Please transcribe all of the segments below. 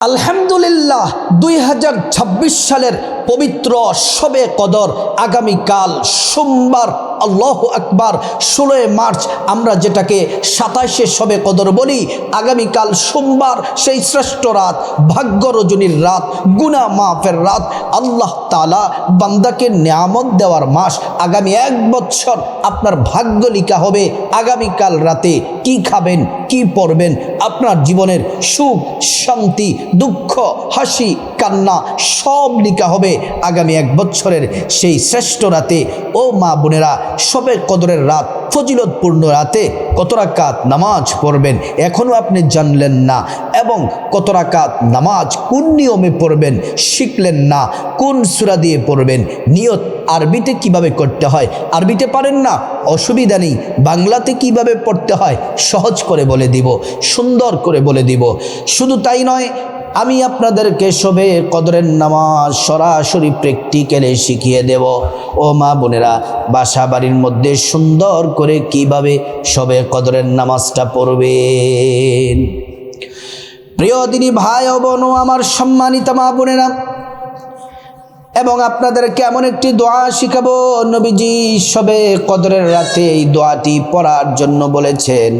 আলহামদুলিল্লাহ 2026 সালের পবিত্র শবে কদর আগামীকাল সোমবার, আল্লাহু আকবার, 16 মার্চ আমরা যেটাকে 27শে শবে কদর বলি। আগামীকাল সোমবার সেই শ্রেষ্ঠ রাত, ভাগ্য রজনীর রাত, গুনাহ মাফের রাত, আল্লাহ তাআলা বান্দাকে নিয়ামত দেওয়ার মাস। আগামী 1 বছর আপনার ভাগ্য লিখা হবে। আগামীকাল রাতে কি খাবেন, কি পড়বেন, আপনার জীবনের সুখ শান্তি দুঃখ হাসি কান্না সব লিখা হবে আগামী 1 বছরের সেই শ্রেষ্ঠ রাতে। ও মা বোনেরা, শবে কদরের রাত, ফজিলতপূর্ণ রাতে কত রাকাত নামাজ পড়বেন এখনও আপনি জানলেন না, এবং কত রাকাত নামাজ কোন নিয়মে পড়বেন শিখলেন না, কোন সূরা দিয়ে পড়বেন, নিয়ত আরবিতে কিভাবে করতে হয়, আরবিতে পারেন না অসুবিধা নেই, বাংলাতে কিভাবে পড়তে হয় সহজ করে বলে দিব, সুন্দর করে বলে দিব। শুধু তাই নয়, আমি আপনাদেরকে শবে কদরের নামাজ সরাসরি প্র্যাকটিক্যালে শিখিয়ে দেব। ও মা বোনেরা, বাসা বাড়ির মধ্যে সুন্দর করে কিভাবে শবে কদরের নামাজটা পড়বেন। প্রিয় দিনী ভাই ও বোন, আমার সম্মানিত মা বোনেরা, এবং আপনাদেরকে এমন একটি দোয়া শিখাবো। নবীজি শবে কদরের রাতে এই দোয়াটি পড়ার জন্য বলেছেন,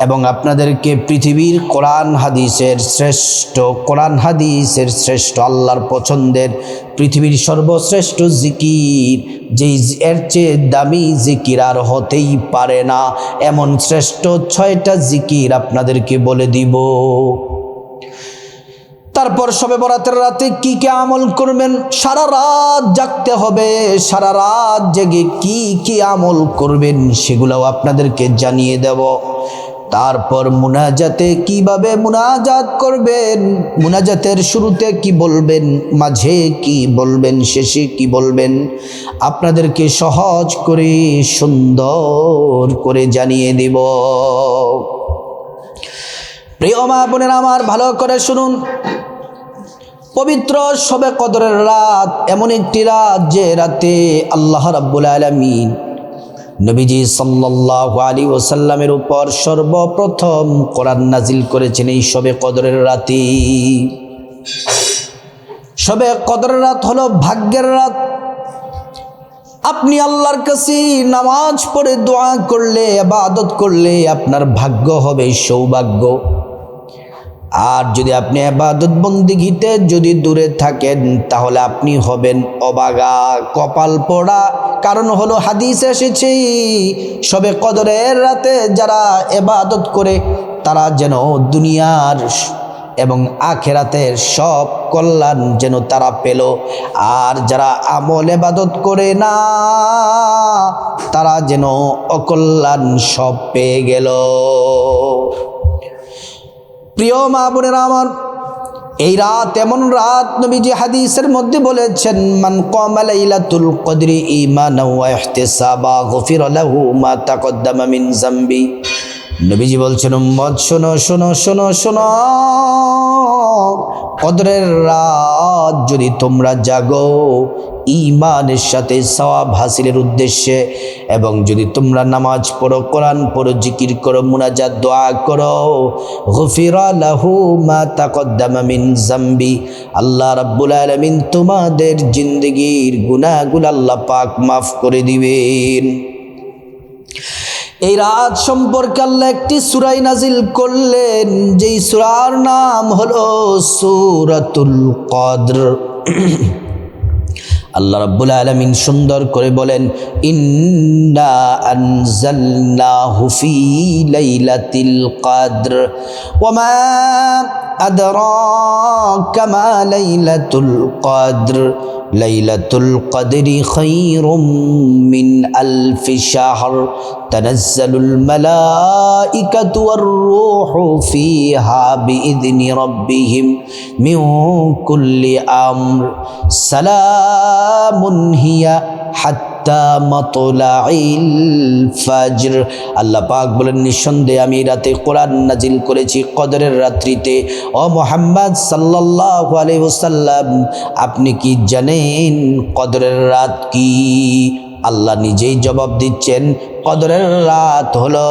এবং আপনাদেরকে পৃথিবীর কোরআন হাদিসের শ্রেষ্ঠ আল্লাহর পছন্দের পৃথিবীর সর্বশ্রেষ্ঠ জিকির, যেই এর চেয়ে দামি জিকির আর হতেই পারে না, এমন শ্রেষ্ঠ 6টা জিকির আপনাদেরকে বলে দিব। তারপর শবে বরাতের রাতে কি কি আমল করবেন, সারা রাত জাগতে হবে, সারা রাত জেগে কি কি আমল করবেন সেগুলোও আপনাদেরকে জানিয়ে দেব। তারপর মুনাজাতে কিভাবে মুনাজাত করবেন, মুনাজাতের শুরুতে কি বলবেন, মাঝে কি বলবেন, শেষে কি বলবেন, আপনাদেরকে সহজ করে সুন্দর করে জানিয়ে দেব। প্রিয় মা বোনেরা আমার, ভালো করে শুনুন। পবিত্র শবে কদরের রাত এমন একটি রাত যে রাতে আল্লাহ রাব্বুল আলামিন নবীজি সাল্লাল্লাহু আলাইহি ওয়াসাল্লামের উপর সর্বপ্রথম কোরআন নাজিল করেছেন এই শবে কদরের রাতে। শবে কদরের রাত হলো ভাগ্যের রাত। আপনি আল্লাহর কাছে নামাজ পড়ে দোয়া করলে, ইবাদত করলে আপনার ভাগ্য হবে সৌভাগ্য। আর যদি আপনি ইবাদত বন্দেগীতে যদি দূরে থাকেন তাহলে আপনি হবেন অবাগা, কপাল পোড়া। কারণ হলো হাদিসে এসেছে, শবে কদরের রাতে যারা ইবাদত করে তারা যেন দুনিয়ার এবং আখিরাতের সব কল্যাণ যেন তারা পেল, আর যারা আমল ইবাদত করে না তারা যেন অকল্যাণ সব পেয়ে গেল। প্রিয় মা বোনেরা আমার, এই রাত এমন রাত, নবীজি হাদিসের মধ্যে বলেছেন, মান কামা লাইলাতুল কদরি ঈমানাও ওয়া ইহতিসাবা গুফিরা লাহু মা তাকদ্দামা মিন যামবি। নবীজি বলছেন, উম্মত শোনো শোনো শোনো শোনো, কদরের রাত যদি তোমরা জাগো ঈমানের সাথে সওয়াব হাসিলের উদ্দেশ্যে, এবং যদি তোমরা নামাজ পড়ো, কোরআন পড়ো, জিকির করো, মুনাজাত দোয়া করো, গুফিরা লাহু মা তাকদ্দামা মিন যামবি, আল্লাহ রাব্বুল আলামিন তোমাদের জিন্দেগীর গুনাহগুলো আল্লাহ পাক মাফ করে দিবেন। এই রাত সম্পর্কে আল্লাহ একটি সূরা নাজিল করলেন, যেই সূরার নাম হলো সূরাতুল কদর। আল্লাহ রাব্বুল আলামিন সুন্দর করে বলেন, ইন্না আনজালনাহু ফি লাইলাতিল কদর ওয়া মা আদরাকা মা লাইলাতুল কদর লাইলাতুল কদরি খায়রুম মিন আলফি শাহর তানাজ্জালুল মালাইকাতু ওয়ার রূহু ফিহা বিইذনি রাব্বিহিম মিন কুল্লি আমর সালামুন হিয়া হাত্তা মাতলাইল ফাজর। আল্লাহ পাক বলেন, নিঃসন্দেহে আমি রাতে কোরআন নাজিল করেছি কদরের রাত্রিতে। ও মুহাম্মদ সাল্লাল্লাহু আলাইহি ওয়াসাল্লাম, আপনি কি জানেন কদরের রাত কি? আল্লাহ নিজেই জবাব দিচ্ছেন, কদরের রাত হলো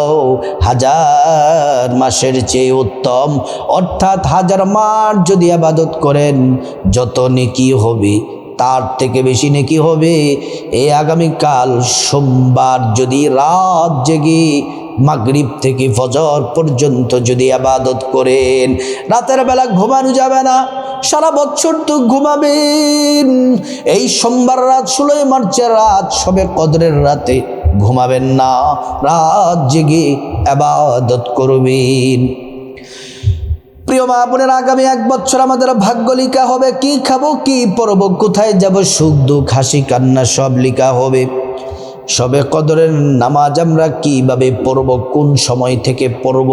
1000 মাসের চেয়ে উত্তম। অর্থাৎ 1000 মাস যদি ইবাদত করেন যত নেকি হবে তার থেকে বেশি নেকি হবে। এই আগামীকাল সোমবার যদি রাত জেগে মাগরিব থেকে ফজর পর্যন্ত যদি ইবাদত করেন, রাতের বেলা ঘুমানো যাবে না, সারা বছর তো ঘুমাবেন। এই সোমবার রাত 16 মার্চের রাত শবে কদরের রাতে ঘুমাবেন না, রাত জেগে ইবাদত করবেন। প্রিয় মা বোনের, আগামী 1 বছর আমাদের ভাগ্য লিখা হবে। কি খাবো, কি পরব, কোথায় যাব, সুখ দুঃখ হাসি কান্না সব লিখা হবে। শবে কদরের নামাজ আমরা কিভাবে পড়ব, কোন সময় থেকে পড়ব?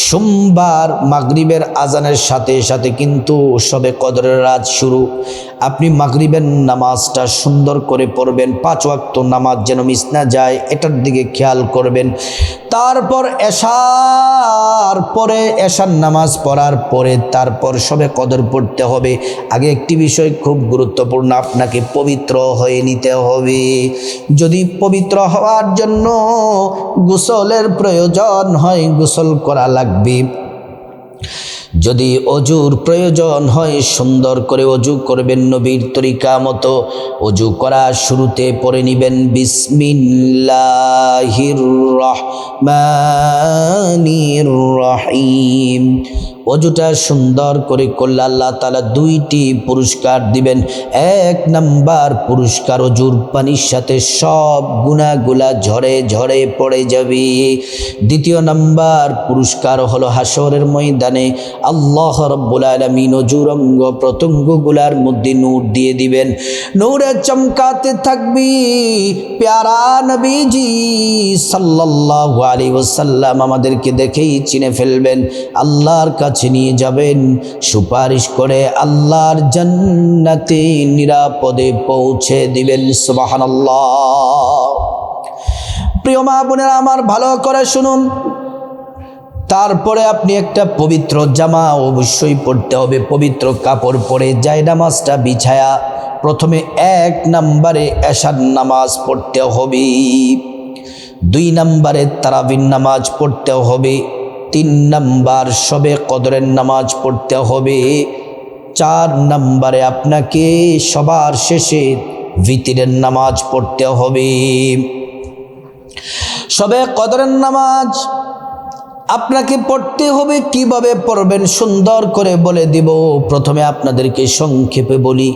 সোমবার মাগরিবের আজানের সাথে সাথে কিন্তু শবে কদরের রাত শুরু। আপনি মাগরিবের নামাজটা সুন্দর করে পড়বেন, 5 ওয়াক্ত নামাজ যেন মিস না যায়, এটার দিকে খেয়াল করবেন। তারপর এশার নামাজ পড়ার পরে তারপর শবে কদর পড়তে হবে। আগে একটি বিষয় খুব গুরুত্বপূর্ণ, আপনাকে পবিত্র হয়ে নিতে হবে। যদি পবিত্র হওয়ার জন্য গোসলের প্রয়োজন হয় গোসল করা লাগবে। যদি অজুর প্রয়োজন হয় সুন্দর করে অজু করবেন, নবীর তরিকা মতো অজু করা শুরুতে পড়ে নিবেন বিসমিল্লাহির রহমানির রহিম। অজুটা সুন্দর করে করলে আল্লাহ তাআলা 2টি পুরস্কার দিবেন। 1 নাম্বার পুরস্কার, অজুর পানির সাথে সব গুনাহগুলা ঝরে ঝরে পড়ে যাবে। 2য় নাম্বার পুরস্কার হলো হাসরের ময়দানে আল্লাহ রাব্বুল আলামিন অজুর অঙ্গ প্রত্যঙ্গগুলার মধ্যে নূর দিয়ে দিবেন, নূরে চমকাতে থাকবে। প্যারা নবীজি সাল্লাল্লাহু আলাইহি ওয়াসাল্লাম আমাদেরকে দেখেই চিনে ফেলবেন, আল্লাহর কাছে নিয়ে যাবেন, সুপারিশ করে আল্লাহর জান্নাতে নিরাপদে পৌঁছে দিবেন। সুবহানাল্লাহ। প্রিয় মা বোনেরা আমার, ভালো করে শুনুন। তারপরে আপনি একটা পবিত্র জামা অবশ্যই পরতে হবে, পবিত্র কাপড় পরে জায়নামাজটা বিছায়া প্রথমে 1 নম্বরে এশার নামাজ পড়তে হবে, 2 নম্বরে তারাবির নামাজ পড়তে হবে, 3 নম্বর শবে কদরের নামাজ পড়তে হবে, 4 নম্বরে আপনাকে সবার শেষে ভিতরের নামাজ পড়তে হবে। শবে কদরের নামাজ আপনাকে পড়তে হবে। কিভাবে পড়বেন সুন্দর করে বলে দিব। প্রথমে আপনাদেরকে সংক্ষেপে বলি,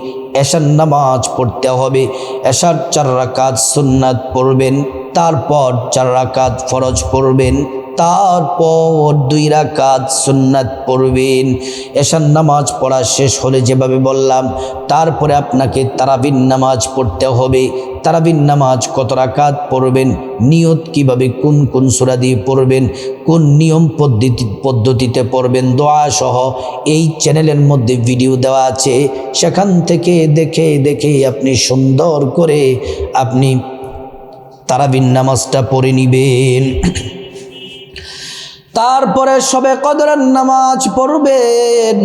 এশার নামাজ পড়তে হবে। এশার 4 রাকাত সুন্নাত পড়বেন, তারপর 4 রাকাত ফরজ পড়বেন, তারপর 2 রাকাত সুন্নাত পড়বেন। এশার নামাজ পড়া শেষ হলে যেভাবে বললাম, তারপরে আপনাকে তারাবির নামাজ পড়তে হবে। তারাবির নামাজ কত রাকাত পড়বেন, নিয়ত কিভাবে, কোন কোন সূরা দিয়ে পড়বেন, কোন নিয়ম পদ্ধতিতে পড়বেন, দোয়া সহ এই চ্যানেলের মধ্যে ভিডিও দেওয়া আছে, সেখান থেকে দেখে দেখে আপনি সুন্দর করে আপনি তারাবির নামাজটা পড়ে নেবেন। তারপরে শবে কদরের নামাজ পড়বেন।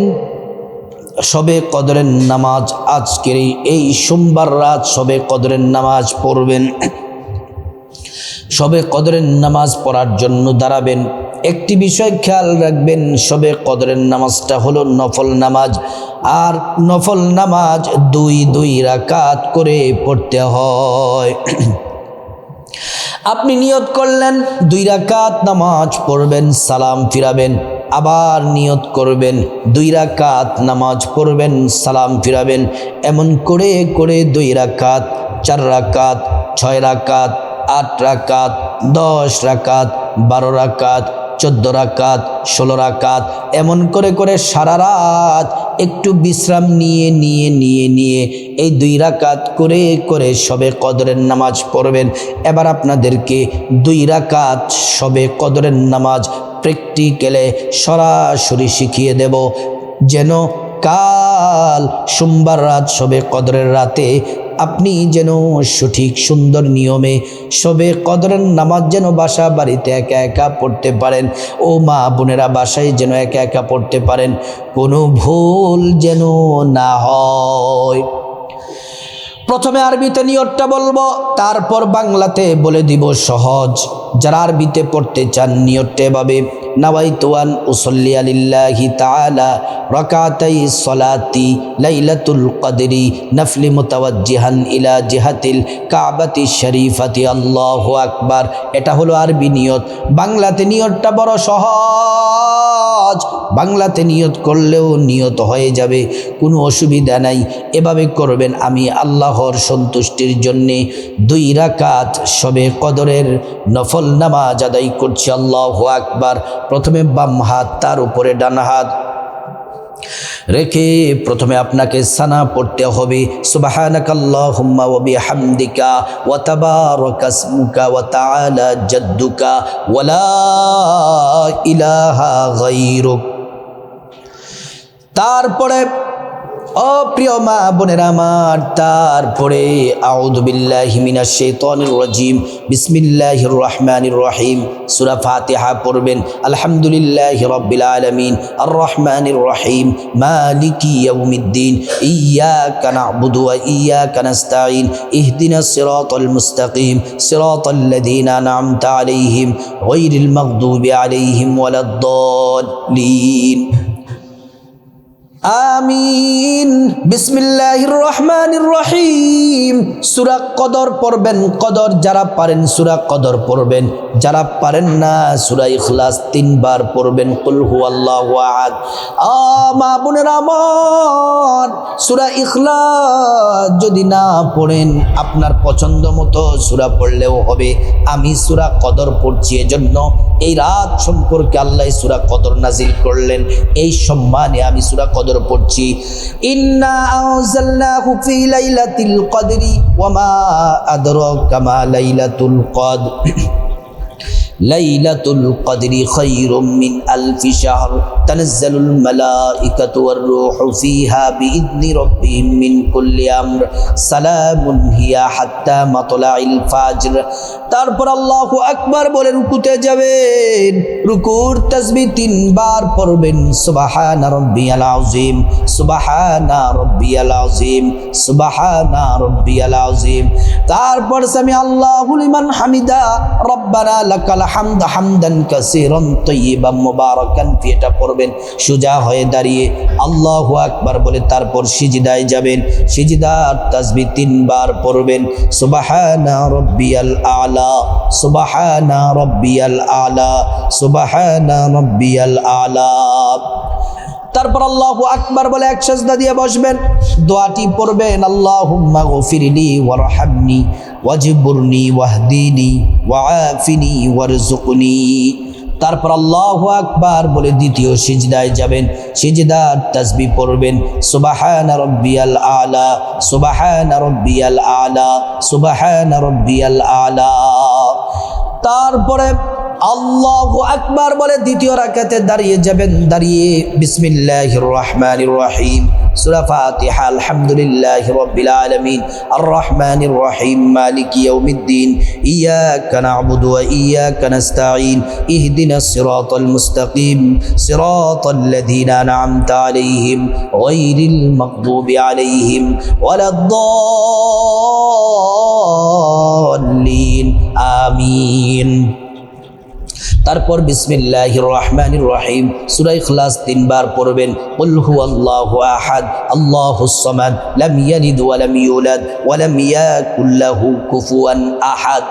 শবে কদরের নামাজ আজকের এই সোমবার রাত শবে কদরের নামাজ পড়বেন। শবে কদরের নামাজ পড়ার জন্য দাঁড়াবেন। একটি বিষয় খেয়াল রাখবেন, শবে কদরের নামাজটা হলো নফল নামাজ, আর নফল নামাজ 2 রাকাত করে পড়তে হয়। আপনি নিয়ত করলেন 2 রাকাত নামাজ পড়বেন, সালাম ফিরাবেন, আবার নিয়ত করবেন 2 রাকাত নামাজ পড়বেন, সালাম ফিরাবেন। এমন করে করে 2 রাকাত, 4 রাকাত, 6 রাকাত, 8 রাকাত, 10 রাকাত, 12 রাকাত, 14 রাকাত, 16 রাকাত, এমন করে করে সারা রাত একটু বিশ্রাম নিয়ে নিয়ে নিয়ে নিয়ে এই 2 রাকাত করে করে শবে কদরের নামাজ পড়বেন। এবার আপনাদেরকে 2 রাকাত শবে কদরের নামাজ প্র্যাকটিক্যালে সরাসরি শিখিয়ে দেব, যেন কাল সোমবার রাত শবে কদরের রাতে আপনি যেন সঠিক সুন্দর নিয়মে শবে কদরের নামাজ যেন বাসা বাড়িতে একা একা পড়তে পারেন। ও মা বোনেরা, বাসায় যেন একা একা পড়তে পারেন, কোনো ভুল যেন না হয়। প্রথমে আরবিতে নিয়তটা বলবো, তারপর বাংলাতে বলে দিব সহজ। যারা আরবিতে পড়তে চান নিয়তটা এভাবে, নাওয়াইতু আন উসাল্লি লিল্লাহি তাআলা রাকাতাই সলাতি লাইলাতুল কদরি নফলি মুতাওয়াজ্জিহান ইলা জিহাতিল কাবাতি শরীফাতি আল্লাহু আকবার। এটা হলো আরবি নিয়ত। বাংলাতে নিয়তটা বড় সহজ, বাংলাতে নিয়ত করলেও নিয়ত হয়ে যাবে, কোনো অসুবিধা নাই। এভাবে করবেন, আমি আল্লাহর সন্তুষ্টির জন্যে 2 রাকাত শবে কদরের নফল নামাজ আদায় করছি। আল্লাহু আকবার। প্রথমে বাম হাত, তার উপরে ডান হাত রেখে প্রথমে আপনাকে সানা পড়তে হবে, সুবহানাকাল্লাহুম্মা ওয়া বিহামদিকা ওয়া তাবারাকা ইসমুকা ওয়া তাআলা জাদ্দুকা ওয়া লা ইলাহা গায়রুক। তারপরে ও প্রিয় মা বোনেরা আমার, তারপরে আউযু বিল্লাহি মিনাশ শাইতানির রাজিম, বিসমিল্লাহির রহমানির রহিম সূরা ফাতিহা পড়বেন। আলহামদুলিল্লাহি রাব্বিল আলামিন আর রহমানির রহিম মালিকি ইয়াউমিদ্দিন ইয়্যাকা না'বুদু ওয়া ইয়্যাকা নাস্তাঈন ইহদিনাস সিরাতাল মুস্তাকিম সিরাতাল্লাযীনা আন'আমতা আলাইহিম গায়রিল মাগদুবি আলাইহিম ওয়ালাদ-দাল্লিন। আমিন। বিসমিল্লাহির রহমানির রহিম। সূরা কদর পড়বেন। কদর যারা পারেন সূরা কদর পড়বেন, যারা পারেন না সূরা ইখলাস 3 বার পড়বেন। কুল হুয়াল্লাহু আহাদ। মা বোনেরা আমার, সূরা ইখলাস যদি না পড়েন, আপনার পছন্দ মতো সূরা পড়লেও হবে। আমি সূরা কদর পড়ছি, এজন্য এই রাত সম্পর্কে আল্লাহ সূরা কদর নাজিল করলেন। এই সম্মানে আমি সূরা কদর পড়ছি। ইন্না আনজালনাহু ফি লাইলাতিল কদরি ওয়া মা আদরাকা মা লাইলাতুল কদর লাইলাতুল কদরি খায়রুম মিন আলফি শাহর তানাজ্জালুল মালাইকাতু ওয়ার রূহু ফিহা বিইذনি রাব্বিহিম মিন কুল্লি আমর সালামুন হিয়া হাত্তা মাতলাইল ফাজর। তারপর আল্লাহু আকবার বলে রুকুতে যাবেন। রুকুর তাসবিহ 3 বার পড়বেন। সুবহানা রাব্বিয়াল আযীম, সুবহানা রাব্বিয়াল আযীম, সুবহানা রাব্বিয়াল আযীম। তারপর সামি আল্লাহু লিমান হামিদা রব্বানা লাকাল হামদ হামদান কাসীরান তাইয়িবান মুবারাকান ফি। এটা পড়বেন সোজা হয়ে দাঁড়িয়ে আল্লাহু আকবার বলে তারপর সিজদায় যাবেন। সিজদার তাসবিহ 3 বার পড়বেন। সুবহানা রাব্বিয়াল আলা, সুবহানা রাব্বিয়াল আলা, সুবহানা রাব্বিয়াল আলা। তারপর আল্লাহু আকবার বলে এক সিজদা দিয়ে বসবেন। দোয়াটি পড়বেন, আল্লাহুম্মা গফিরলি ওয়ারহামনি ওয়াজবুরনি ওয়াহদিনি ওয়াআফিনি ওয়ারযুকনি। তারপর আল্লাহু আকবার বলে দ্বিতীয় সিজদায় যাবেন। সিজদার তাসবিহ পড়বেন, সুবহানা রাব্বিয়াল আলা, সুবহানা রাব্বিয়াল আলা, সুবহানা রাব্বিয়াল আলা। তারপরে আল্লাহু আকবার বলে দ্বিতীয় রাকাতে দাঁড়িয়ে যাবেন। দাঁড়িয়ে বিসমিল্লাহির রহমানির রহিম সূরা ফাতিহা আলহামদুলিল্লাহি রাব্বিল আলামিন আর রহমানির রহিম মালিকি ইয়াউমিদ্দিন ইয়্যাকা না'বুদু ওয়া ইয়্যাকা নাস্তাঈন ইহদিনাস সিরাতাল মুস্তাকিম সিরাতাল্লাযীনা আন'আমতা আলাইহিম গায়রিল মাগদুবি আলাইহিম ওয়ালাদ-দাল্লিন। আমিন। তারপর বিসমিল্লাহির রহমানির রহিম সূরা ইখলাস 3 বার পড়বেন। কুল হুয়াল্লাহু আহাদ আল্লাহুস সামাদ লাম ইয়ালিদ ওয়া লাম ইউলাদ ওয়া লাম ইয়াকুল লাহু কুফুয়ান আহাদ।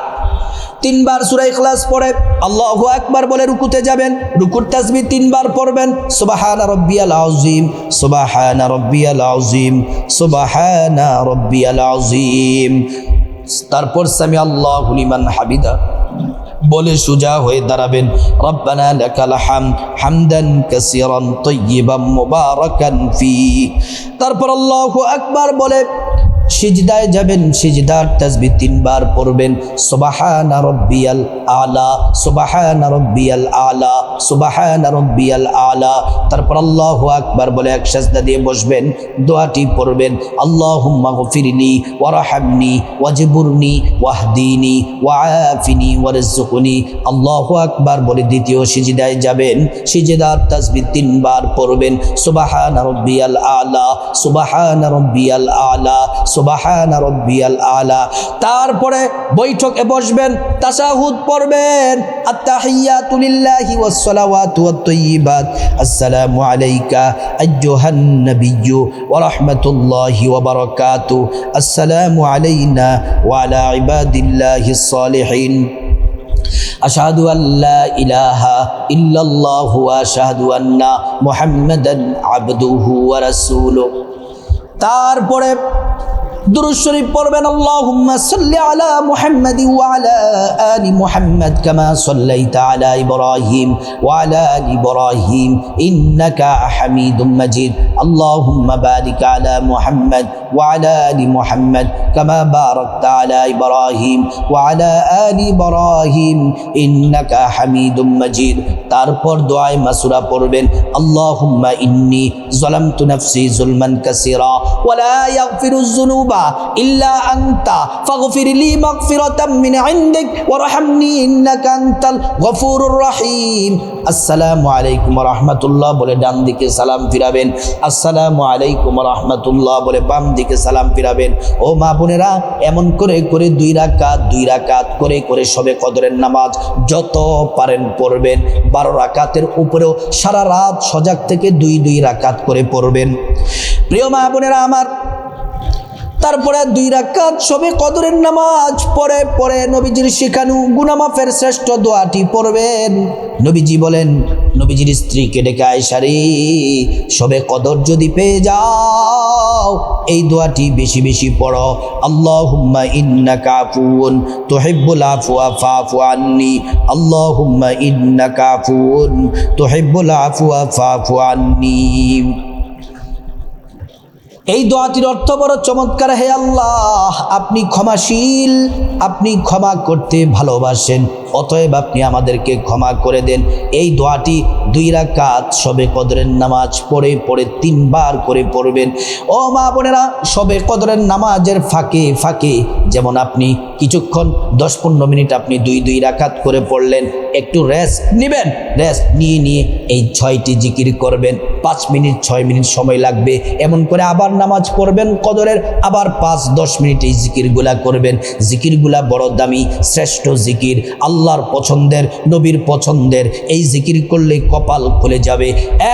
3 বার সূরা ইখলাস পড়ে আল্লাহু আকবার বলে রুকুতে যাবেন। রুকুর তাসবিহ 3 বার পড়বেন। সুবহানা রাব্বিয়াল আযীম, সুবহানা রাব্বিয়াল আযীম, সুবহানা রাব্বিয়াল আযীম। তারপর সামি আল্লাহু লিমান হামিদা বলে সোজা হয়ে দাঁড়াবেন। রব্বানা লাকাল হামদ হামদান কাসীরান তাইয়িবান মুবারাকান ফি। তারপর আল্লাহু আকবার বলে সিজদায় যাবেন। সিজদার তাসবিহ 3 বার পড়বেন। সুবহানা রাব্বিয়াল আলা, সুবহানা রাব্বিয়াল আলা, সুবহানা রাব্বিয়াল আলা। তারপর আল্লাহু আকবার বলে এক সিজদা দিয়ে বসবেন। দোয়াটি পড়বেন, আল্লাহুম্মা গফিরলি ওয়ারহামনি ওয়াজবুরনি ওয়াহদিনি ওয়াআফিনি ওয়ারযুকনি। আল্লাহু আকবার বলে দ্বিতীয় সিজদায় যাবেন। সিজদার তাসবিহ 3 বার পড়বেন। সুবহানা রাব্বিয়াল আলা, সুবহানা রাব্বিয়াল আলা, সুবহানা রাব্বিয়াল আলা। তারপরে বৈঠকে বসবেন, তাশাহুদ পড়বেন, আত-তাহিয়াতু লিল্লাহি ওয়াস সালাওয়াতু ওয়াত তাইয়্যিবাত, আসসালামু আলাইকা আইয়ুহান নাবিয়্যু ওয়া রাহমাতুল্লাহি ওয়া বারাকাতুহু, আসসালামু আলাইনা ওয়া আলা ইবাদিল্লাহিস সালিহিন, আশহাদু আল্লা ইলাহা ইল্লাল্লাহু ওয়া আশহাদু আন্না মুহাম্মাদান আবদুহু ওয়া রাসূলুহু। তারপরে দুরূদ শরীফ পড়বেন, আল্লাহুম্মা সাল্লি আলা মুহাম্মাদি ওয়া আলা আলি মুহাম্মাদ কামা সাল্লাইতা আলা ইব্রাহিম ওয়া আলা আলি ইব্রাহিম ইন্নাকা হামিদুম মাজিদ, আল্লাহুম্মা বারিক আলা মুহাম্মাদ ওয়া আলা আলি মুহাম্মাদ কামা বারাকতা আলা ইব্রাহিম ওয়া আলা আলি ইব্রাহিম ইন্নাকা হামিদুম মাজিদ। তারপর দোয়ায়ে মাসুরা পড়বেন, আল্লাহুম্মা ইন্নী যালামতু নাফসি যুলমান কাসীরা ওয়া লা ইয়াগফিরুয যুনুবা ইল্লা আনতা ফাগফির লি মাগফিরাতাম মিন ইনদিক ওয়ারহামনি ইন্নাকা আনতাল গফুরুর রহিম। আসসালামু আলাইকুম ওয়া রাহমাতুল্লাহ বলে ডান দিকে সালাম ফিরাবেন, আসসালামু আলাইকুম ওয়া রাহমাতুল্লাহ বলে বাম দিকে সালাম ফিরাবেন। ও মা বোনেরা, এমন করে করে দুই রাকাত করে করে শবে কদরের নামাজ যত পারেন পড়বেন। 12 রাকাতের উপরেও সারা রাত সজাগ থেকে দুই রাকাত করে পড়বেন। প্রিয় মা বোনেরা আমার, তারপরে 2 রাকাত শবে কদরের নামাজ পড়ে পড়ে নবীজির শেখানো গুনাহ মাফের শ্রেষ্ঠ দোয়াটি পড়বেন। নবীজি বলেন, নবীজির স্ত্রীকে ডেকে, আয়েশা রে, শবে কদর যদি পেয়ে যাও এই দোয়াটি বেশি বেশি পড়ো, আল্লাহুম্মা ইন্নাকা আফুউন তুহিব্বুল আফওয়া ফাফু আন্নি, আল্লাহুম্মা ইন্নাকা আফুউন তুহিব্বুল আফওয়া ফাফু আন্নি। এই দোয়াটির অর্থ বড় চমৎকার। হে আল্লাহ, আপনি ক্ষমাশীল, আপনি ক্ষমা করতে ভালোবাসেন, অতএব আপনি আমাদেরকে ক্ষমা করে দেন। এই দোয়াটি 2 রাকাত শবে কদরের নামাজ পড়ে পড়ে 3 বার করে পড়বেন। ও মা বোনেরা, শবে কদরের নামাজের ফাঁকে ফাঁকে যেমন আপনি কিছুক্ষণ 10-15 মিনিট আপনি 2 রাকাত করে পড়লেন, একটু রেস্ট নেবেন, রেস্ট নিয়ে এই 6টি জিকির করবেন। 5 মিনিট 6 মিনিট সময় লাগবে, এমন করে আবার নামাজ পড়বেন কদরের, আবার 5-10 মিনিট এই জিকিরগুলা করবেন। জিকিরগুলা বড় দামি, শ্রেষ্ঠ জিকির, আল্লাহর পছন্দের, নবীর পছন্দের। এই জিকির করলে কপাল খুলে যাবে।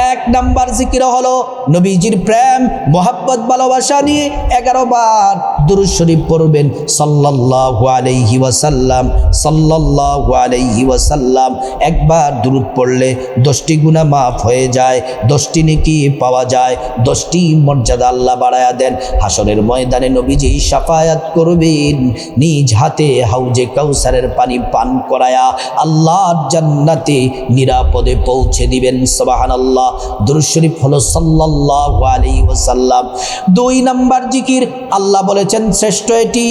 1 নাম্বার জিকির হলো নবীজির প্রেম মোহাব্বত ভালোবাসা নিয়ে 11 বার দুরূদ শরীফ পড়বেন, সাল্লাল্লাহু আলাইহি ওয়াসাল্লাম, সাল্লাল্লাহু আলাইহি ওয়াসাল্লাম। একবার দুরূদ পড়লে 10টি গুনাহ মাফ হয়ে যায়, 10টি নেকি পাওয়া যায়, 10টি মর্যাদা আল্লাহ বাড়ায়া দেন। হাসরের ময়দানে নবীজি শাফায়াত করবেন, নিজ হাতে হাউজে কাউসারের পানি পান করায়া আল্লাহর জান্নাতে নিরাপদে পৌঁছে দিবেন। সুবহানাল্লাহ। দুরূদ শরীফ হলো সাল্লাল্লাহু আলাইহি ওয়াসাল্লাম। 2 নাম্বার জিকির, আল্লাহ বলেছেন শ্রেষ্ঠ এটি,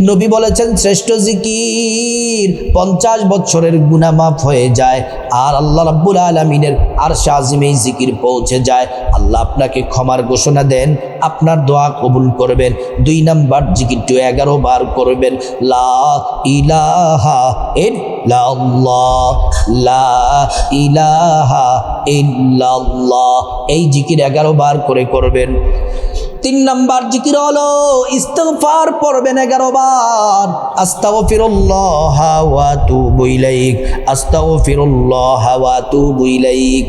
নবী বলেছেন শ্রেষ্ঠ জিকির, 50 বছরের গুনাহ মাফ হয়ে যায় আর আল্লাহ রাব্বুল আলামিনের আরশে আজিমে জিকির পৌঁছে যায়। আল্লাহ আপনাকে ক্ষমার ঘোষণা দেন, আপনার দোয়া কবুল করবেন। 2 নাম্বার জিকিরটি 11 বার করবেন, লা ইলাহা ইল্লাল্লাহ, লা ইলাহা ইল্লাল্লাহ। এই জিকির 11 বার করে করবেন। 3 নাম্বার জিকির হলো ইস্তিগফার পড়বেন 11 বার, আস্তাগফিরুল্লাহ ওয়া আতুবু ইলাইক, আস্তাগফিরুল্লাহ ওয়া আতুবু ইলাইক।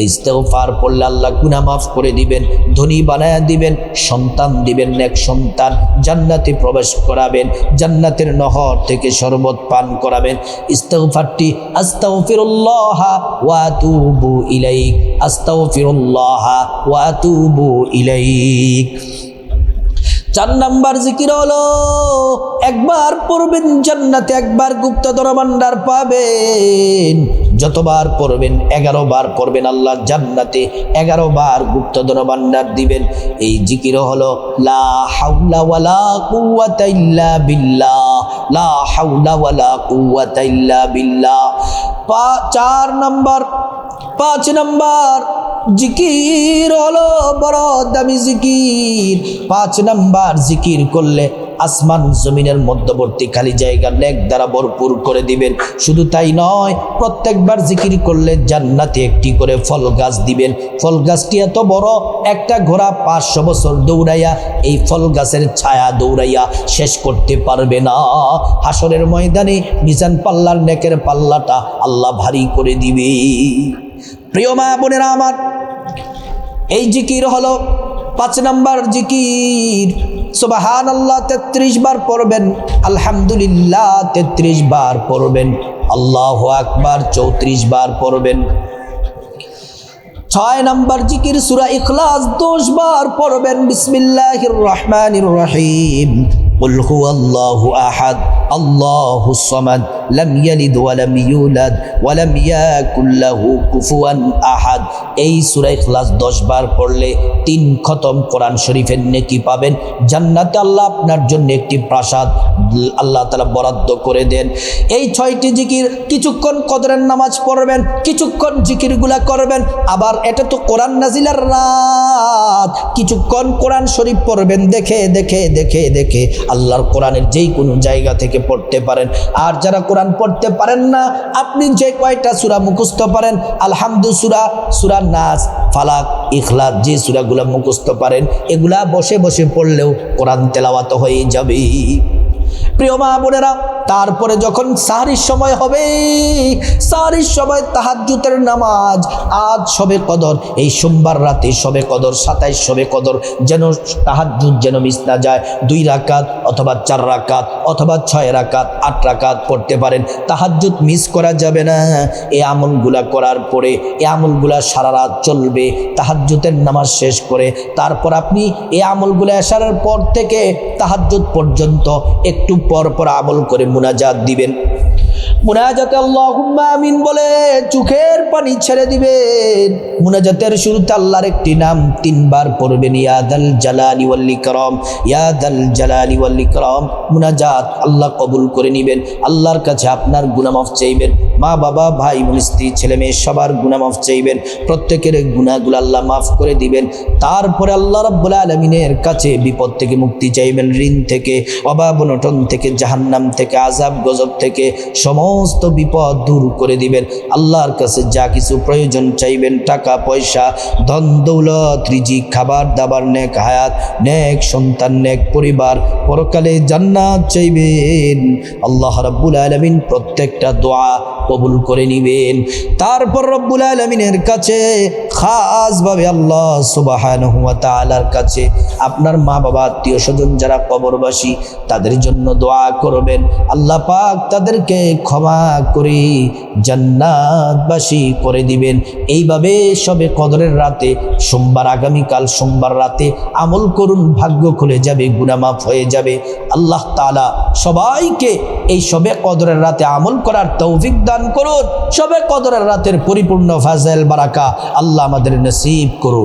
ইস্তিগফার পড়লে আল্লাহ গুনাহ মাফ করে দিবেন, ধনী বানায়া দিবেন, সন্তান দিবেন, নেক সন্তান, জান্নাতে প্রবেশ করাবেন, জান্নাতের নহর থেকে শরবত পান করাবেন। ইস্তিগফারটি আস্তাগফিরুল্লাহ ওয়া আতুবু ইলাইক, আস্তাগফিরুল্লাহ ওয়া আতুবু ইলাইক। 4 নাম্বার জিকির হলো একবার পড়বেন জান্নাতে 1 বার গুপ্তধন ভান্ডার পাবেন। যতবার পড়বেন 11 বার পড়বেন, আল্লাহ জান্নাতে 11 বার গুপ্তধন ভান্ডার দিবেন। এই জিকির হলো লা হাওলা ওয়ালা কুওয়াতা ইল্লা বিল্লাহ, লা হাওলা ওয়ালা কুওয়াতা ইল্লা বিল্লাহ। 5 নাম্বার জিকির হলো বড় দামি জিকির। 5 নাম্বার জিকির করলে আসমান জমিনের মধ্যবর্তী খালি জায়গা নেক দ্বারা ভরপুর করে দিবেন। শুধু তাই নয়, প্রত্যেকবার জিকির করলে জান্নাতে একটি করে ফল গাছ দিবেন। ফল গাছটি এত বড়, একটা ঘোড়া 500 বছর দৌড়াইয়া এই ফল গাছের ছায়া দৌড়াইয়া শেষ করতে পারবে না। হাসরের ময়দানে মিজান পাল্লার নেকের পাল্লাটা আল্লাহ ভারী করে দিবে। প্রিয় মা বোনেরা আমার, এই জিকির হলো 5 নম্বর জিকির। সুবহানাল্লাহ 33 বার পড়বেন, আলহামদুলিল্লাহ 33 বার পড়বেন, আল্লাহু আকবার 34 বার পড়বেন। 6 নম্বর জিকির সূরা ইখলাস 10 বার পড়বেন। বিসমিল্লাহির রহমানির রহিম। قل هو الله أحد الله الصمد لم يلد ولم يولد ولم يكن له كفوا أحد। এই সূরা ইখলাস 10 বার পড়লে 3 খতম কোরআন শরীফের নেকি পাবেন। জান্নাতে আল্লাহ আপনার জন্য একটি প্রাসাদ আল্লাহ তাআলা বরাদ্দ করে দেন। এই 6টি জিকির, কিছুক্ষণ কদরের নামাজ পড়বেন, কিছুক্ষণ জিকিরগুলা করবেন। আবার এটা তো কোরআন নাজিলের রাত, কিছুক্ষণ কোরআন শরীফ পড়বেন। দেখে দেখে দেখে দেখে আল্লাহর কোরআনের যেই কোনো জায়গা থেকে পড়তে পারেন। আর যারা কোরআন পড়তে পারেন না, আপনি যে কয়টা সূরা মুখস্থ পারেন, আলহামদু সূরা, সূরা নাস, ফালাক, ইখলাস, যে সূরাগুলো মুখস্থ পারেন, এগুলা বসে বসে পড়লেও কোরআন তেলাওয়াত হয়ে যাবে। প্রিয় মা বোনেরা, তারপরে যখন সাহরির সময় হবে, সাহরির সময় তাহাজ্জুদের নামাজ। আজ শবে কদর, এই সোমবার রাতে শবে কদর, 27 শবে কদর, যেন তাহাজ্জুদ যেন মিস না যায়। 2 রাকাত অথবা 4 রাকাত অথবা 6 রাকাত 8 রাকাত পড়তে পারেন। তাহাজ্জুদ মিস করা যাবে না। এই আমলগুলা করার পরে, এই আমলগুলা সারা রাত চলবে। তাহাজ্জুদের নামাজ শেষ করে তারপর আপনি এই আমলগুলা আসার পর থেকে তাহাজ্জুদ পর্যন্ত একটু পর পর আমল করে মুনাজাত দিবেন। মুনাজাতে আল্লাহুম্মা আমিন বলে চোখের পানি ছেড়ে দিবেন। মুনাজাতের শুরুতে আল্লাহর একটি নাম 3 বার পড়বেন, ইয়া দাল জালালি ওয়াল ইকরাম, ইয়া দাল জালালি ওয়াল ইকরাম। মুনাজাত আল্লাহ কবুল করে নেবেন। আল্লাহর কাছে আপনার গুনাহ মাফ চাইবেন। মা বাবা, ভাই বোন, স্ত্রী, ছেলে মেয়ে সবার গুনাহ মাফ চাইবেন। প্রত্যেকের গুনাহগুলো আল্লাহ মাফ করে দিবেন। তারপরে আল্লাহ রাব্বুল আলামিনের কাছে বিপদ থেকে মুক্তি চাইবেন, ঋণ থেকে, অভাব অনটন থেকে, জাহান্নাম থেকে, আযাব গজব থেকে সমস্ত বিপদ দূর করে দিবেন। আল্লাহর কাছে যা কিছু প্রয়োজন চাইবেন, টাকা পয়সা, ধন দৌলত, রিজিক, খাবার দাবার, নেক হায়াত, নেক সন্তান, নেক পরিবার, পরকালে জান্নাত চাইবেন। আল্লাহ রাব্বুল আলামিন প্রত্যেকটা দোয়া কবুল করে নিবেন। তারপর রব্বুল আলামিনের কাছে খাসভাবে আল্লাহ সুবহানাহু ওয়া তাআলার কাছে আপনার মা বাবা, আত্মীয় স্বজন যারা কবরবাসী, তাদের জন্য দোয়া করবেন। আল্লাহ পাক তাদেরকে ক্ষমা করে জান্নাতবাসী করে দিবেন। এইভাবে শবে কদরের রাতে, সোমবার, আগামীকাল সোমবার রাতে আমল করুন, ভাগ্য খুলে যাবে, গুনাহ মাফ হয়ে যাবে। আল্লাহ তাআলা সবাইকে এই শবে কদরের রাতে আমল করার তৌফিক দান করুন। শবে কদরের রাতের পরিপূর্ণ ফাজল বারাকা আল্লাহ আমাদের নসিব করুন।